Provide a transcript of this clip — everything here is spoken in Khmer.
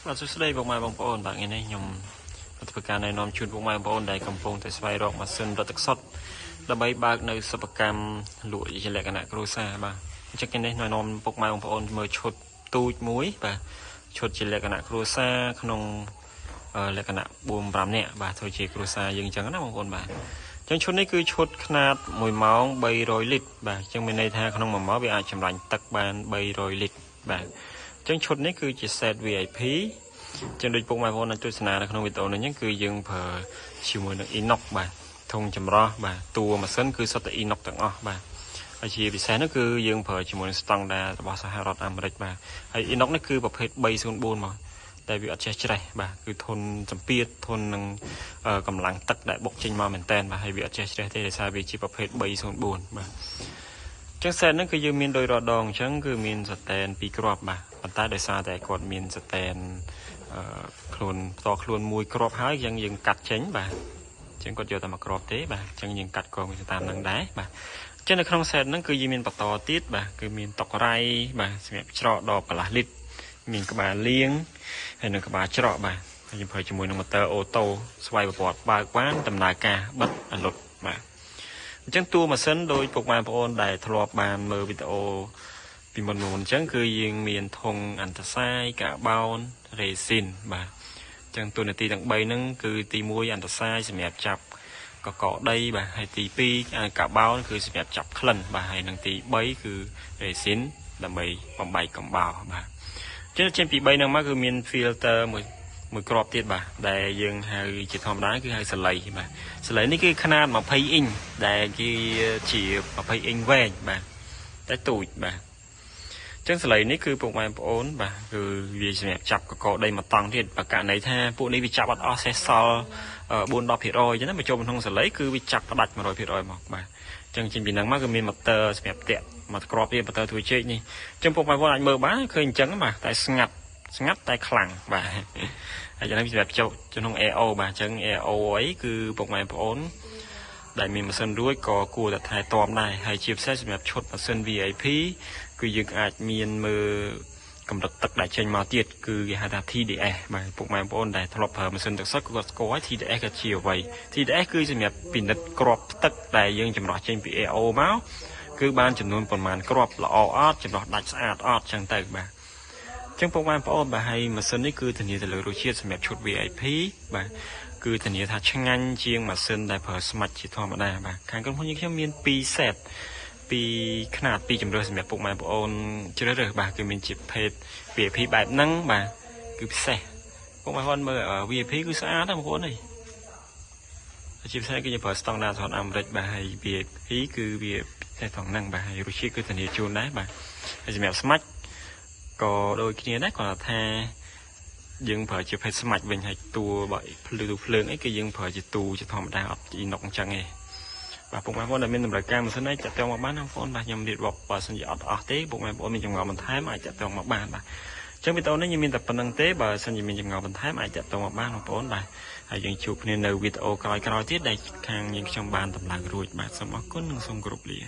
បាទសួស្តីបងប្អូនបាទថ្ងៃនេះខ្ញុំធ្វើការណែនាំជូនបងប្អូនដែលកំពុងតែស្វែងរកម៉ាស៊ីនរត់ទឹកសុទ្ធដើម្បីបើកនៅសិប្បកម្មលក់ជាលក្ខណៈគ្រួសារបាទអញ្ចឹងថ្ងៃនេះណែនាំពុកម៉ែបងប្អូនមើលឈុតទូចមួយបាទឈុតជាលក្ខណៈគ្រួសារក្នុងលក្ខណៈ4 5នាក់បាទធ្វើជាគ្រួសារយើងអញ្ចឹងណាបងប្អូនបាទអញ្ចឹងឈុតនេះគឺឈុតខ្នាត1ម៉ោង300លីត្របាទអញ្ចឹងមានន័យថាក្នុង1ម៉ោងវាអាចចម្រាញ់ទឹកបាន300លីត្របាទអញ្ចឹងឈុតនេះគឺជា set VIP ចឹងដូចពុកម៉ែបងប្អូនទស្សនានៅក្នុងវីដេអូនេះគឺយើងប្រើជាមួយនឹង inox បាទធុងចម្រោះបាទតួម៉ាស៊ីនគឺសុទ្ធតែ inox ទាំងអស់បាទហើយជាពិសេសនោះគឺយើងប្រើជាមួយនឹងស្តង់ដាររបស់សហរដ្ឋអាមេរិកបាទហើយ inox នេះគឺប្រភេទ304មកតែវាអត់ចេះច្រេះបាទគឺធន់សម្ពាធធន់នឹងកម្លាំងទឹកដែលបុកចេញមកមែនតែនបាទហើយវាអត់ចេះច្រេះទេដោយសារវាជាប្រភេទ304បាទចឹងសែនហ្នឹងគឺយើងមានដោយរដងអញ្ចឹងគឺមានសតែន2គ្រាប់បាទប៉ុន្តែដោយសារតែគាត់មានសតែនខ្លួនផ្ទាល់ខ្លួនមួយគ្រាប់ហើយយើងកាត់ចេញបាទអញ្ចឹងគាត់យកតែមួយគ្រាប់ទេបាទអញ្ចឹងយើងកាត់កងវាតាមនឹងដែរបាទអញ្ចឹងនៅក្នុងសែនហ្នឹងគឺយើងមានបន្តទៀតបាទគឺមានតុករៃបាទសម្រាប់ច្រកដបកន្លះលីត្រមានក្បាលលាងហើយនិងក្បាលច្រកបាទហើយយើងប្រើជាមួយនឹងម៉ូទ័រអូតូស្វ័យប្រវត្តិបើកបានដំណើរការបិទអលុតបាទអញ្ចឹងតួម៉ាស៊ីនដោយពុកម៉ែបងប្អូនដែលធ្លាប់បានមើលវីដេអូពីមុនអញ្ចឹងគឺយើងមានធុងអន្តរសាយកាបោនរេស៊ីនបាទអញ្ចឹងតួនាទីទាំង3ហ្នឹងគឺទី1អន្តរសាយសម្រាប់ចាប់កកដីបាទហើយទី2កាបោនគឺសម្រាប់ចាប់ក្លិនបាទហើយនិងទី3គឺរេស៊ីនដើម្បីបំបែកកំបោរបាទអញ្ចឹងចេញពី3ហ្នឹងមកគឺមាន filter មួយគ្រាប់ទៀតបាទដែលយើងហៅជាធម្មតាគឺហៅសលៃបាទសលៃនេះគឺขนาด20អ៊ីងដែលជា20អ៊ីងវែងបាទតែទូចបាទអញ្ចឹងសលៃនេះគឺពុកម៉ែបងប្អូនបាទគឺវាសម្រាប់ចាប់កកដីមួយតង់ទៀតបើករណីថាពួកនេះវាចាប់អត់អស់សេសសល់4-10% អញ្ចឹងណាមកចូលក្នុងសលៃគឺវាចាប់ផ្ដាច់ 100% មកបាទអញ្ចឹងចេញពីហ្នឹងមកគឺមានម៉ូទ័រសម្រាប់តាក់មកគ្រាប់ទៀតម៉ូទ័រធ្វើជែកនេះអញ្ចឹងពុកម៉ែបងប្អូនអាចមើលបានឃើញអញ្ចឹងបាទតែស្ងាត់តែខ្លាំងបាទហើយយ៉ាងនេះសម្រាប់ចូលក្នុង AO បាទអញ្ចឹង AO អីគឺពុកម៉ែបងប្អូនដែលមានម៉ាស៊ីនរួចក៏គួរតែថែទាំដែរហើយជាពិសេសសម្រាប់ឈុតម៉ាស៊ីន VIP គឺយើងអាចមានមើលកម្រិតទឹកដែលចេញមកទៀតគឺគេហៅថា TDS បាទពុកម៉ែបងប្អូនដែលធ្លាប់ប្រើម៉ាស៊ីនទឹកសុទ្ធគាត់ស្គាល់ TDS ក៏ជាអ្វី TDS គឺសម្រាប់ពិនិត្យគ្រាប់ទឹកដែលយើងចម្រោះចេញពី AO មកគឺបានចំនួនប្រមាណគ្រាប់ល្អអត់ចម្រោះដាច់ស្អាតអត់ចឹងទៅបាទចឹងពុកម៉ែបងប្អូនបាទហើយម៉ាស៊ីននេះគឺធានាទៅលើរសជាតិសម្រាប់ឈុត VIP បាទគឺធានាថាឆ្ងាញ់ជាងម៉ាស៊ីនដែលប្រើស្មាច់ជាធម្មតាបាទខាងក្រុមហ៊ុនខ្ញុំមាន2 set ពីຂະຫນາດ2ជម្រើសសម្រាប់ពុកម៉ែបងប្អូនជ្រើសរើសបាទគឺមានជាភេទ VIP បែបហ្នឹងបាទគឺពិសេសពុកម៉ែបងប្អូនមើល VIP គឺស្អាតណាស់បងប្អូនអើយជាពិសេសគឺយើងប្រើស្តង់ដារសហរដ្ឋអាមេរិកបាទហើយ VIP គឺវាពិសេសត្រង់ហ្នឹងបាទហើយរសជាតិគឺធានាជូនដែរបាទហើយសម្រាប់ស្មាច់ក៏ដូចគ្នាដែរគាត់ថាយើងប្រើជាភេទស្មាច់វិញហើយតួបើភ្លើងអីគឺយើងប្រើជាទូជាធម្មតាអត់អ៊ីណុកអញ្ចឹងទេបាទពុកម៉ែបងប្អូនដែលមានតម្រូវការម៉ាស៊ីននេះចាក់ទងមកបានណាបងប្អូនបាទខ្ញុំរៀបរាប់បើសិនជាអត់អស់ទេពុកម៉ែបងប្អូនមានចម្ងល់បន្ថែមអាចចាក់ទងមកបានបាទអញ្ចឹងវីដេអូនេះខ្ញុំមានតែប៉ុណ្្នឹងទេបើសិនជាមានចម្ងល់បន្ថែមអាចចាក់ទងមកបានបងប្អូនបាទហើយយើងជួបគ្នានៅវីដេអូក្រោយៗទៀតដែលខាងយើងខ្ញុំបានតម្លើងរួចបាទសូមអរគុណនិងសូមគោរពលា